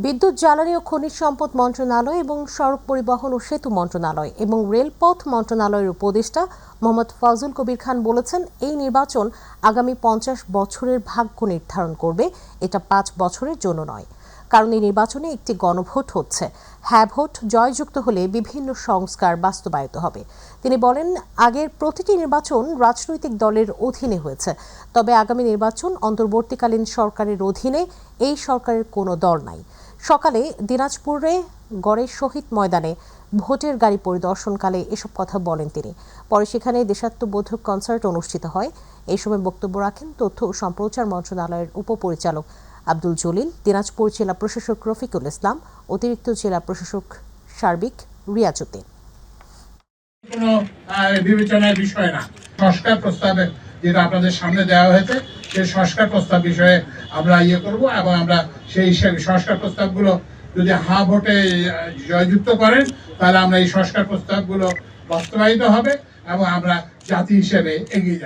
বিদ্যুৎ, জ্বালানি ও খনিজ সম্পদ মন্ত্রণালয় এবং সড়ক পরিবহন ও সেতু মন্ত্রণালয় এবং রেলপথ মন্ত্রণালয়ের উপদেষ্টা মোহাম্মদ ফজল কবির খান বলেছেন, এই নির্বাচন আগামী 50 বছরের ভাগ্য নির্ধারণ করবে, এটা 5 বছরের জন্য নয়। কারণ এই নির্বাচনে একটি গণভোট হচ্ছে। হ্যাঁ ভোট জয়যুক্ত হলে বিভিন্ন সংস্কার বাস্তবায়িত হবে। তিনি বলেন, আগের প্রতিটি নির্বাচন রাজনৈতিক দলের অধীনে হয়েছে, তবে আগামী নির্বাচন অন্তর্বর্তীকালীন সরকারের অধীনে। এই সরকারের কোনো দল নাই। সকালে দিনাজপুরে গড়ের শহীদ ময়দানে ভোটের গাড়ি পরিদর্শনকালে এসব কথা বলেন তিনি। পরে সেখানে দেশাত্মবোধক কনসার্ট অনুষ্ঠিত হয়। এই সময় বক্তব্য রাখেন তথ্য ও সম্প্রচার মন্ত্রণালয়ের উপপরিচালক আব্দুল জলিল, দিনাজপুর জেলা প্রশাসক রফিকুল ইসলাম, অতিরিক্ত জেলা প্রশাসক সার্বিক রিয়াজউদ্দিন। কোনো বিবেচনার বিষয় না। সংস্কার প্রস্তাবে যেটা আপনাদের সামনে দেওয়া হয়েছে, সেই সংস্কার প্রস্তাব বিষয়ে আমরা করব এবং আমরা সেই হিসেবে সংস্কার প্রস্তাবগুলো যদি হ্যাঁ ভোটে জয়যুক্ত করেন, তাহলে আমরা এই সংস্কার প্রস্তাবগুলো বাস্তবায়িত হবে এবং আমরা জাতি হিসেবে এগিয়ে যাব।